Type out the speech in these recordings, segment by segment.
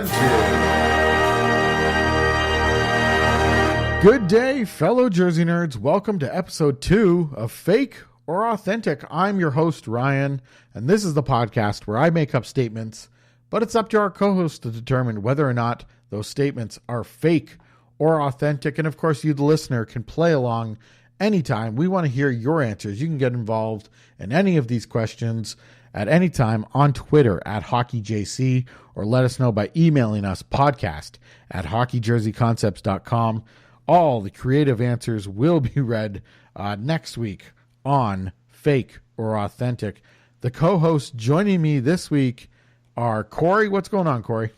Authentic. Good day, fellow Jersey nerds. Welcome to episode 2 of Fake or Authentic. I'm your host, Ryan, and this is the podcast where I make up statements, but it's up to our co-host to determine whether or not those statements are fake or authentic. And of course, you, the listener, can play along anytime. We want to hear your answers. You can get involved in any of these questions at any time on Twitter at HockeyJC, or let us know by emailing us podcast@hockeyjerseyconcepts.com. All the creative answers will be read next week on Fake or Authentic. The co-hosts joining me this week are Corey. What's going on, Corey?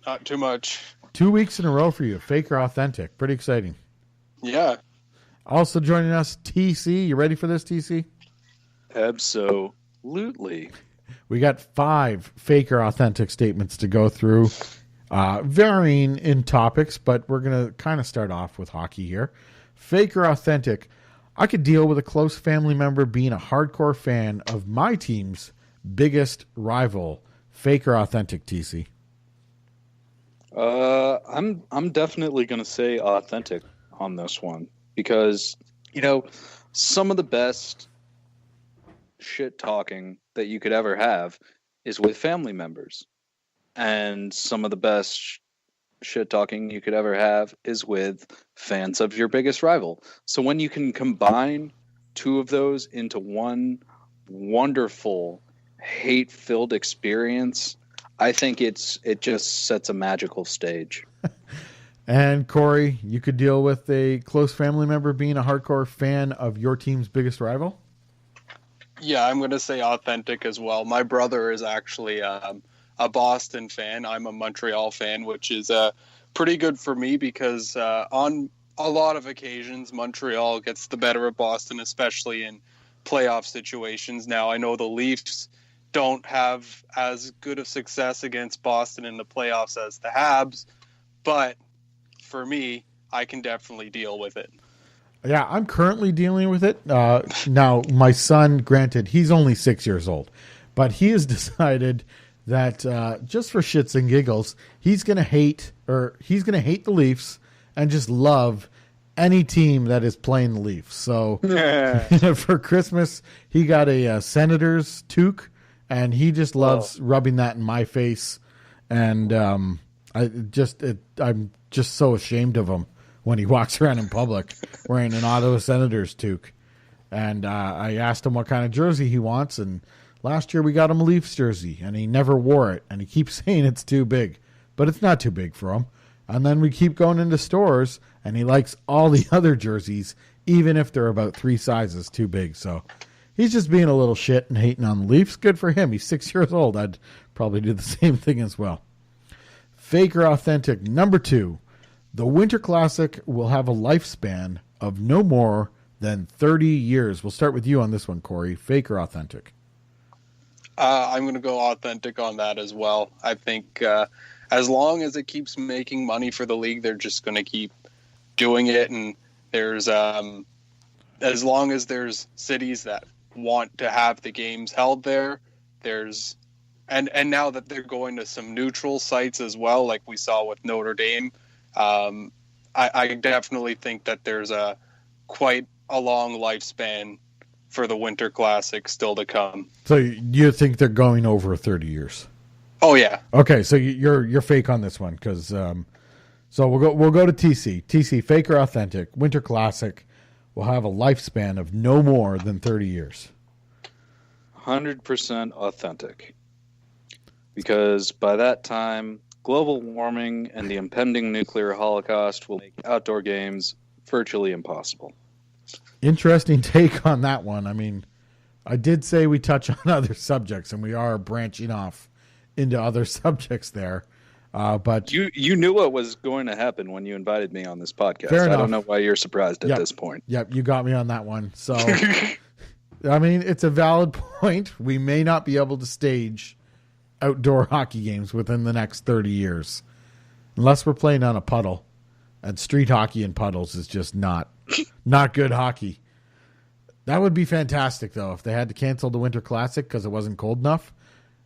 Not too much. 2 weeks in a row for you, Fake or Authentic. Pretty exciting. Yeah. Also joining us, TC. You ready for this, TC? Absolutely. We got 5 fake or authentic statements to go through, varying in topics, but we're going to kind of start off with hockey here. Fake or authentic. I could deal with a close family member being a hardcore fan of my team's biggest rival. Fake or authentic, TC? I'm definitely going to say authentic on this one because, some of the best shit talking that you could ever have is with family members, and some of the best shit talking you could ever have is with fans of your biggest rival. So when you can combine two of those into one wonderful hate-filled experience, I think it just sets a magical stage. And Corey, you could deal with a close family member being a hardcore fan of your team's biggest rival? Yeah, I'm going to say authentic as well. My brother is actually a Boston fan. I'm a Montreal fan, which is pretty good for me because on a lot of occasions, Montreal gets the better of Boston, especially in playoff situations. Now, I know the Leafs don't have as good of success against Boston in the playoffs as the Habs, but for me, I can definitely deal with it. Yeah, I'm currently dealing with it. Now, my son, granted, he's only 6 years old, but he has decided that just for shits and giggles, he's going to hate the Leafs and just love any team that is playing the Leafs. So for Christmas, he got a Senators toque, and he just loves rubbing that in my face. And I'm just so ashamed of him when he walks around in public wearing an Ottawa Senators toque. And I asked him what kind of jersey he wants, and last year we got him a Leafs jersey, and he never wore it, and he keeps saying it's too big. But it's not too big for him. And then we keep going into stores, and he likes all the other jerseys, even if they're about 3 sizes too big. So he's just being a little shit and hating on the Leafs. Good for him. He's 6 years old. I'd probably do the same thing as well. Fake or authentic, number 2. The Winter Classic will have a lifespan of no more than 30 years. We'll start with you on this one, Corey. Fake or authentic? I'm going to go authentic on that as well. I think as long as it keeps making money for the league, they're just going to keep doing it. And there's as long as there's cities that want to have the games held there, there's and now that they're going to some neutral sites as well, like we saw with Notre Dame. I definitely think that there's quite a long lifespan for the Winter Classic still to come. So you think they're going over 30 years? Oh yeah. Okay, so you're fake on this one because so we'll go to TC. TC, fake or authentic? Winter Classic will have a lifespan of no more than 30 years. 100% authentic, because by that time, global warming and the impending nuclear holocaust will make outdoor games virtually impossible. Interesting take on that one. I mean, I did say we touch on other subjects, and we are branching off into other subjects there. But you knew what was going to happen when you invited me on this podcast. Fair enough. I don't know why you're surprised at this point. Yep, you got me on that one. So, I mean, it's a valid point. We may not be able to stage outdoor hockey games within the next 30 years. Unless we're playing on a puddle. And street hockey in puddles is just not good hockey. That would be fantastic, though, if they had to cancel the Winter Classic because it wasn't cold enough.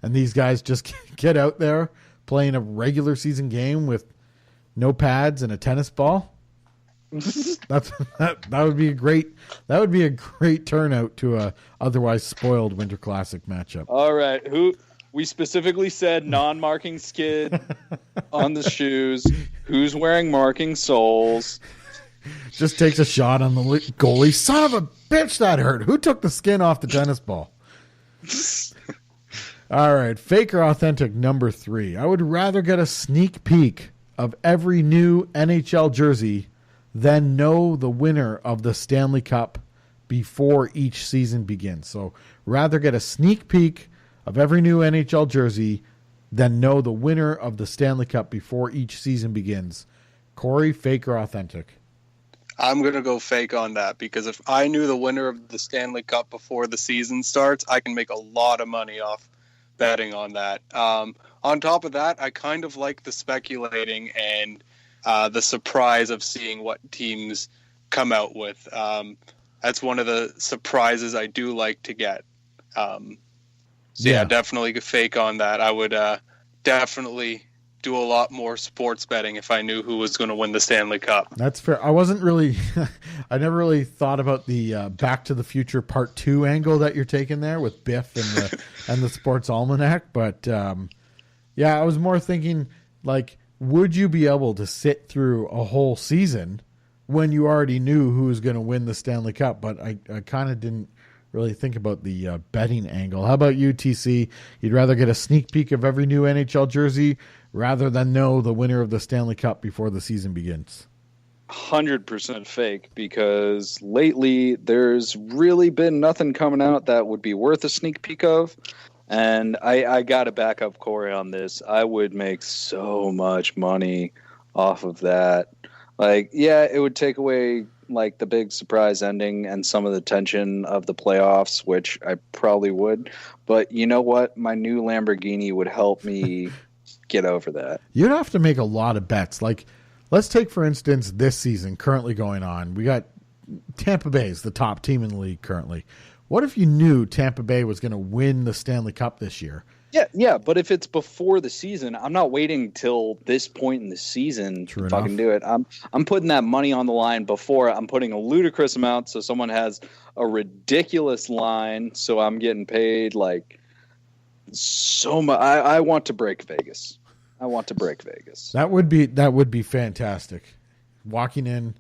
And these guys just get out there, playing a regular season game with no pads and a tennis ball. That would be a great turnout to a otherwise spoiled Winter Classic matchup. All right, we specifically said non-marking skid on the shoes. Who's wearing marking soles? Just takes a shot on the goalie. Son of a bitch, that hurt. Who took the skin off the tennis ball? All right, fake or authentic number 3. I would rather get a sneak peek of every new NHL jersey than know the winner of the Stanley Cup before each season begins. So rather get a sneak peek of every new NHL jersey than know the winner of the Stanley Cup before each season begins. Corey, fake or authentic? I'm going to go fake on that, because if I knew the winner of the Stanley Cup before the season starts, I can make a lot of money off betting on that. On top of that, I kind of like the speculating and the surprise of seeing what teams come out with. That's one of the surprises I do like to get. Definitely fake on that. I would definitely do a lot more sports betting if I knew who was going to win the Stanley Cup. That's fair. I never really thought about the Back to the Future Part 2 angle that you're taking there with Biff and the Sports Almanac. But I was more thinking, like, would you be able to sit through a whole season when you already knew who was going to win the Stanley Cup? But I kind of didn't really think about the betting angle. How about you, TC? You'd rather get a sneak peek of every new NHL jersey rather than know the winner of the Stanley Cup before the season begins? 100% fake, because lately there's really been nothing coming out that would be worth a sneak peek of. And I got to back up Corey on this. I would make so much money off of that. Like, yeah, it would take away like the big surprise ending and some of the tension of the playoffs, which I probably would. But you know what? My new Lamborghini would help me get over that. You'd have to make a lot of bets. Like, let's take, for instance, this season currently going on. We got Tampa Bay is the top team in the league currently. What if you knew Tampa Bay was going to win the Stanley Cup this year? Yeah, but if it's before the season, I'm not waiting till this point in the season to fucking do it. I'm putting that money on the line before. I'm putting a ludicrous amount so someone has a ridiculous line, so I'm getting paid like so much. I want to break Vegas. That would be fantastic. Walking in,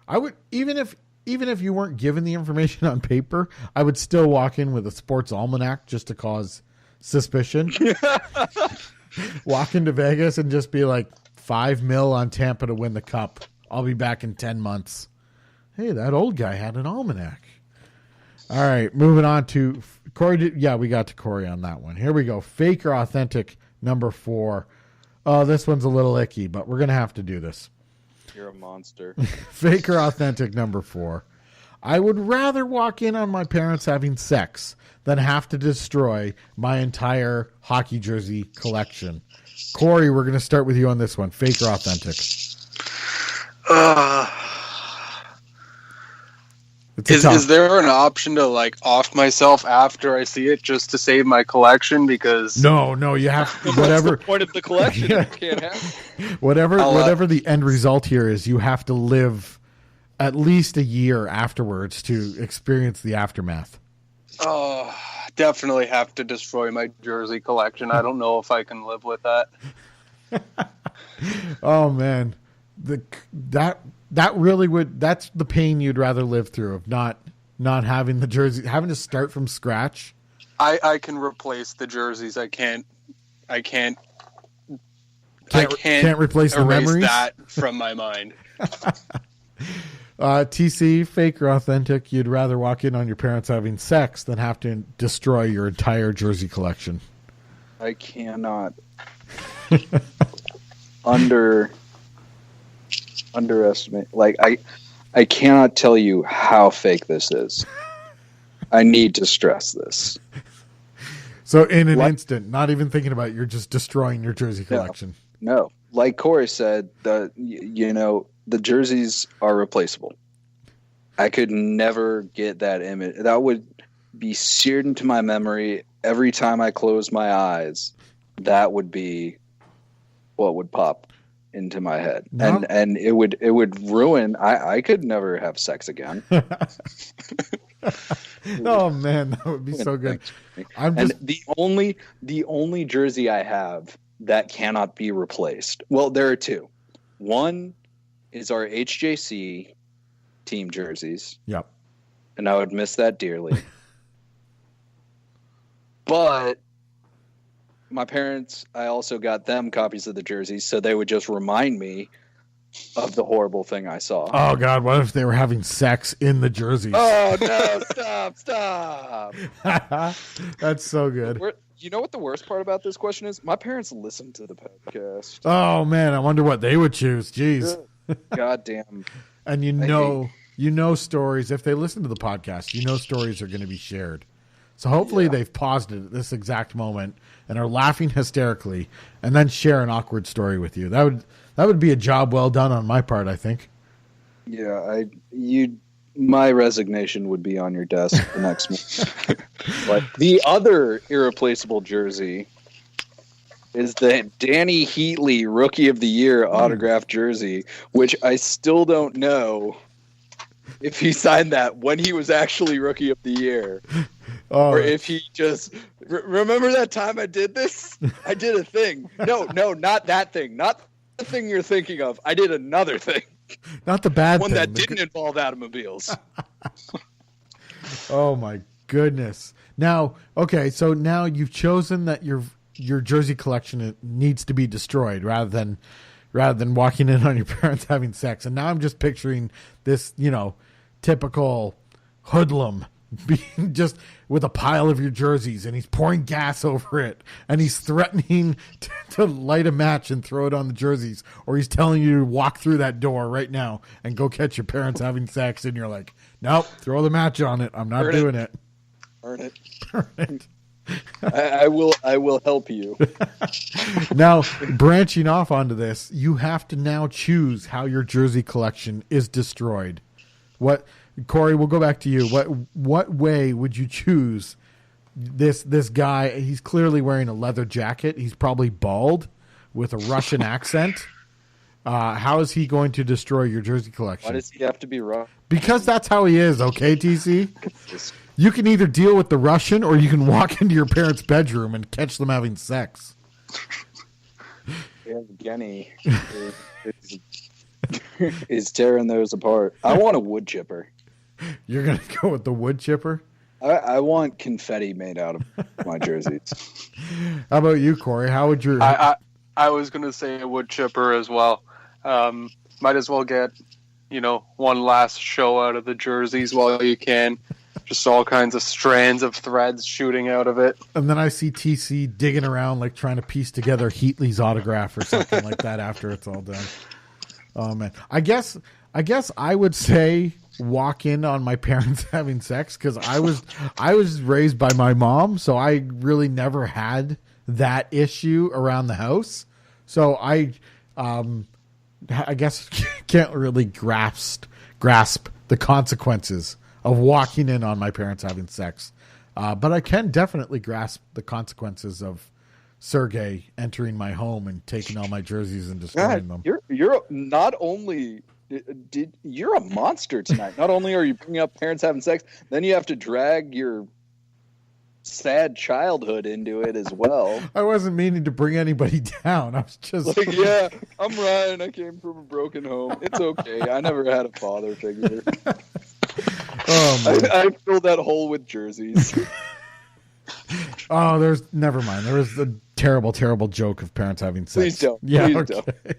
I would even if you weren't given the information on paper, I would still walk in with a sports almanac just to cause suspicion. Walk into Vegas and just be like, $5 million on Tampa to win the cup. I'll be back in 10 months. Hey, that old guy had an almanac. All right, moving on to Corey. Yeah, we got to Corey on that one. Here we go. Fake or authentic number 4. Oh, this one's a little icky, but we're going to have to do this. You're a monster. Fake or authentic number 4. I would rather walk in on my parents having sex than have to destroy my entire hockey jersey collection. Corey, we're going to start with you on this one. Fake or authentic? Is there an option to like off myself after I see it just to save my collection? Because no, you have whatever. What's the point of the collection? You can't have whatever the end result here is, you have to live at least a year afterwards to experience the aftermath. Oh, definitely have to destroy my jersey collection. I don't know if I can live with that. Oh man, that really would. That's the pain you'd rather live through of not having the jersey, having to start from scratch. I can replace the jerseys. I can't replace the memories. That from my mind. TC, fake or authentic? You'd rather walk in on your parents having sex than have to destroy your entire jersey collection. I cannot underestimate. Like I cannot tell you how fake this is. I need to stress this. So in an instant, not even thinking about it, you're just destroying your jersey collection. No. Like Corey said, the jerseys are replaceable. I could never get that image. That would be seared into my memory every time I close my eyes. That would be what would pop into my head. No. And it would ruin. I could never have sex again. Oh man, that would be so good. And the only jersey I have that cannot be replaced. Well, there are two. One is our HJC team jerseys. Yep. And I would miss that dearly. But my parents, I also got them copies of the jerseys, so they would just remind me of the horrible thing I saw. Oh God, what if they were having sex in the jerseys? Oh no! Stop! That's so good. You know what the worst part about this question is? My parents listen to the podcast. Oh man, I wonder what they would choose. Jeez. God damn. And you know stories. If they listen to the podcast, you know stories are going to be shared. So hopefully they've paused it at this exact moment and are laughing hysterically, and then share an awkward story with you. That would be a job well done on my part, I think. Yeah, my resignation would be on your desk the next month. But the other irreplaceable jersey is the Danny Heatley Rookie of the Year autographed jersey, which I still don't know if he signed that when he was actually Rookie of the Year. Or if he just remember that time I did this? I did a thing. No, not that thing. Not the thing you're thinking of. I did another thing. Not the bad one thing. That didn't involve automobiles. Oh my goodness. Now, okay, so now you've chosen that your jersey collection needs to be destroyed rather than walking in on your parents having sex. And now I'm just picturing this, typical hoodlum being just with a pile of your jerseys, and he's pouring gas over it, and he's threatening to light a match and throw it on the jerseys, or he's telling you to walk through that door right now and go catch your parents having sex, and you're like, nope, throw the match on it. I'm not doing it. Burn it. I will help you. Now, branching off onto this, you have to now choose how your jersey collection is destroyed. Corey, we'll go back to you. What way would you choose this guy? He's clearly wearing a leather jacket. He's probably bald with a Russian accent. How is he going to destroy your jersey collection? Why does he have to be Russian? Because that's how he is, okay, TC? You can either deal with the Russian or you can walk into your parents' bedroom and catch them having sex. Evgeny is tearing those apart. I want a wood chipper. You're going to go with the wood chipper? I want confetti made out of my jerseys. How about you, Corey? How would your... I was going to say a wood chipper as well. Might as well get, one last show out of the jerseys while you can. Just all kinds of strands of threads shooting out of it. And then I see TC digging around, like trying to piece together Heatley's autograph or something like that after it's all done. Oh, man. I guess I would say walk in on my parents having sex, because I was raised by my mom, so I really never had that issue around the house. So I guess can't really grasp the consequences of walking in on my parents having sex. But I can definitely grasp the consequences of Sergey entering my home and taking all my jerseys and destroying them. You're not only... You're a monster tonight. Not only are you bringing up parents having sex, then you have to drag your sad childhood into it as well. I wasn't meaning to bring anybody down. I was just yeah, I'm Ryan. I came from a broken home. It's okay. I never had a father figure. Oh, man. I filled that hole with jerseys. Oh, never mind. There was a terrible, terrible joke of parents having sex. Please don't. Yeah, Please okay. don't.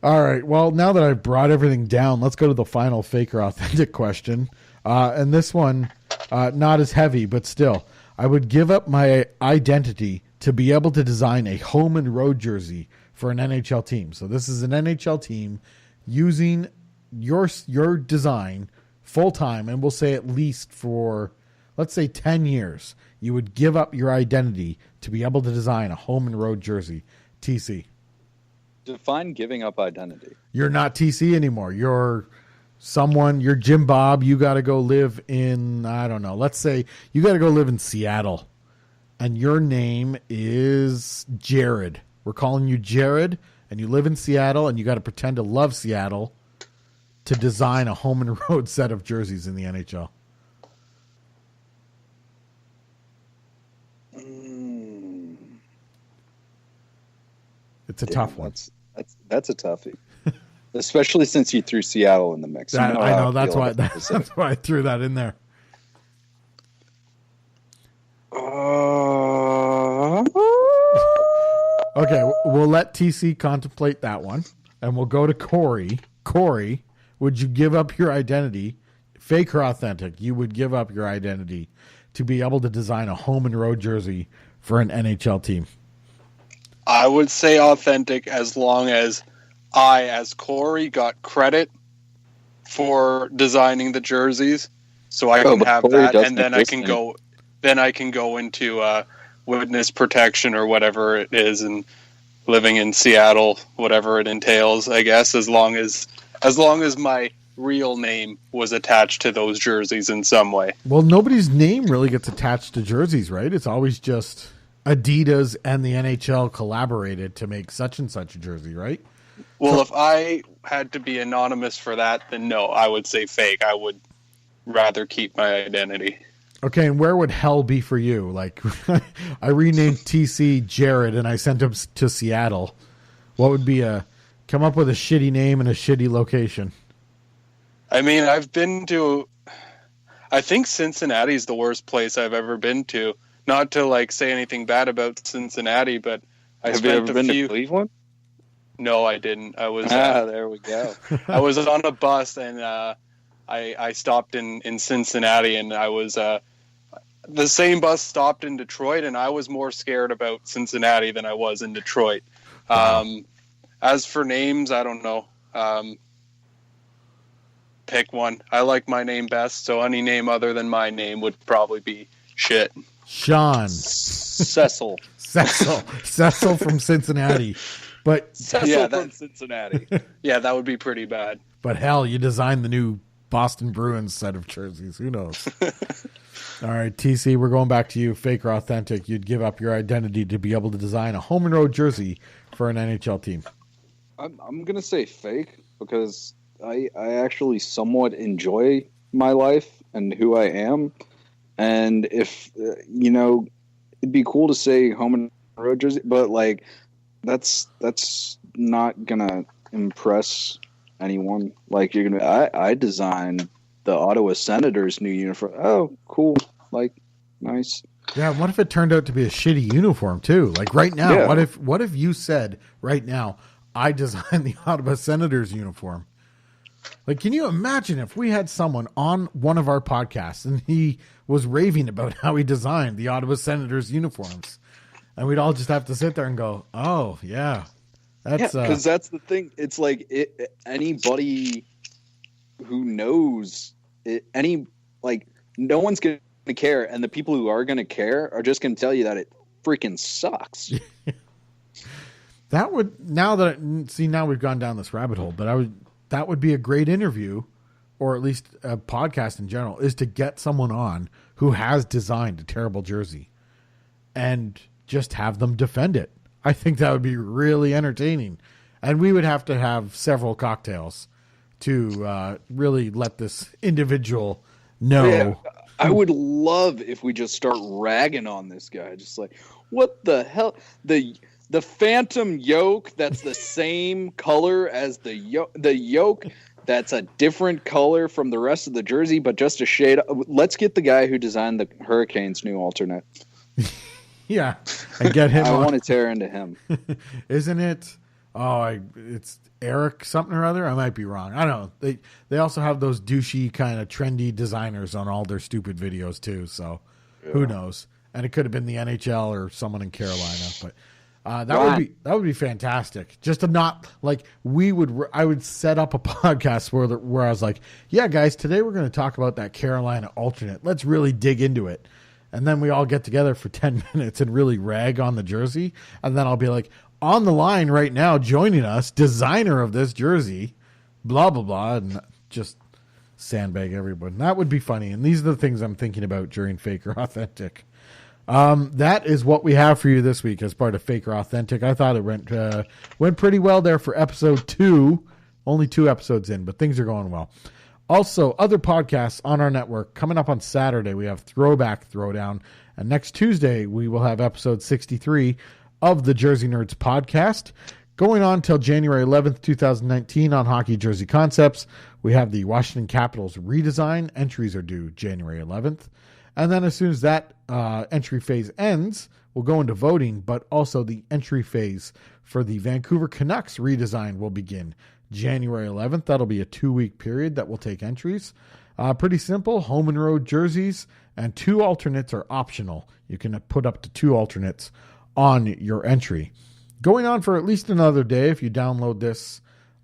All right. Well, now that I've brought everything down, let's go to the final fake or authentic question. And this one, not as heavy, but still. I would give up my identity to be able to design a home and road jersey for an NHL team. So this is an NHL team using your design full time, and we'll say at least for, let's say, 10 years. You would give up your identity to be able to design a home and road jersey. TC. Define giving up identity. You're not TC anymore. You're Jim Bob. You got to go live in, I don't know, let's say you got to go live in Seattle, and your name is Jared, We're calling you Jared, and you live in Seattle, and you got to pretend to love Seattle to design a home and road set of jerseys in the NHL. It's a tough one. That's a toughie. Especially since you threw Seattle in the mix. I know that's why I threw that in there. Okay, we'll let TC contemplate that one, and we'll go to Corey. Corey, would you give up your identity, fake or authentic? You would give up your identity to be able to design a home and road jersey for an NHL team. I would say authentic, as long as I, as Corey, got credit for designing the jerseys, so I can have that, and then I can go. Then I can go into witness protection or whatever it is, and living in Seattle, whatever it entails. I guess as long as my real name was attached to those jerseys in some way. Well, nobody's name really gets attached to jerseys, right? It's always just Adidas and the NHL collaborated to make such and such a jersey, right? Well, if I had to be anonymous for that, then no, I would say fake. I would rather keep my identity. Okay, and where would hell be for you? Like, I renamed TC Jared and I sent him to Seattle. What would be come up with a shitty name and a shitty location? I mean, I've been to, I think Cincinnati's the worst place I've ever been to. Not to like say anything bad about Cincinnati, but have you ever been to Cleveland? No, I didn't. I was there we go. I was on a bus and I stopped in Cincinnati, and I was the same bus stopped in Detroit, and I was more scared about Cincinnati than I was in Detroit. As for names, I don't know. Pick one. I like my name best, so any name other than my name would probably be shit. Sean. Cecil. Cecil from Cincinnati. But Cecil from Cincinnati. Yeah, that would be pretty bad. But hell, you designed the new Boston Bruins set of jerseys. Who knows? All right, TC, we're going back to you. Fake or authentic, you'd give up your identity to be able to design a home and road jersey for an NHL team. I'm going to say fake because I actually somewhat enjoy my life and who I am. And if, it'd be cool to say home and road jersey, but like that's not going to impress anyone. Like you're going to, I designed the Ottawa Senators' new uniform. Oh, cool. Like, nice. Yeah. What if it turned out to be a shitty uniform too? Like right now, yeah. What if you said right now, I designed the Ottawa Senators uniform? Like, can you imagine if we had someone on one of our podcasts and he was raving about how he designed the Ottawa Senators uniforms, and we'd all just have to sit there and go, "Oh, yeah, that's because that's the thing. It's like anybody who knows it, no one's going to care, and the people who are going to care are just going to tell you that it freaking sucks." That would now we've gone down this rabbit hole, but that would be a great interview, or at least a podcast in general, is to get someone on who has designed a terrible jersey and just have them defend it. I think that would be really entertaining. And we would have to have several cocktails to really let this individual know. Yeah, I would love if we just start ragging on this guy. Just like, what the hell? The phantom yoke that's the same color as the yoke that's a different color from the rest of the jersey, but just a shade. Let's get the guy who designed the Hurricanes' new alternate. Yeah, and get him. I want to tear into him. Isn't it? It's Eric something or other. I might be wrong. I don't know. They also have those douchey kind of trendy designers on all their stupid videos too. So who knows? And it could have been the NHL or someone in Carolina, but. That would be fantastic. Just to not like I would set up a podcast where I was like, yeah, guys, today we're going to talk about that Carolina alternate. Let's really dig into it. And then we all get together for 10 minutes and really rag on the jersey. And then I'll be like, on the line right now, joining us, designer of this jersey, blah, blah, blah. And just sandbag everyone. That would be funny. And these are the things I'm thinking about during Fake or Authentic. That is what we have for you this week as part of Fake or Authentic. I thought it went pretty well there for episode 2. Only 2 episodes in, but things are going well. Also, other podcasts on our network. Coming up on Saturday, we have Throwback Throwdown. And next Tuesday, we will have episode 63 of the Jersey Nerds podcast. Going on till January 11th, 2019 on Hockey Jersey Concepts, we have the Washington Capitals redesign. Entries are due January 11th. And then as soon as that entry phase ends, we'll go into voting, but also the entry phase for the Vancouver Canucks redesign will begin January 11th. That'll be a 2-week period that will take entries. Pretty simple, home and road jerseys, and 2 alternates are optional. You can put up to 2 alternates on your entry. Going on for at least another day, if you download this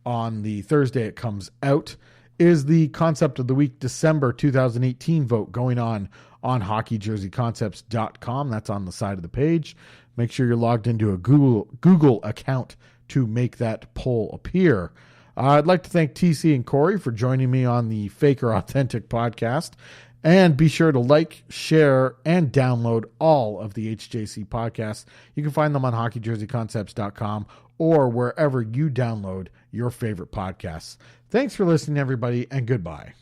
on the Thursday it comes out, is the Concept of the Week December 2018 vote going on hockeyjerseyconcepts.com. That's on the side of the page. Make sure you're logged into a Google account to make that poll appear. I'd like to thank TC and Corey for joining me on the Fake or Authentic podcast. And be sure to like, share, and download all of the HJC podcasts. You can find them on hockeyjerseyconcepts.com or wherever you download your favorite podcasts. Thanks for listening, everybody, and goodbye.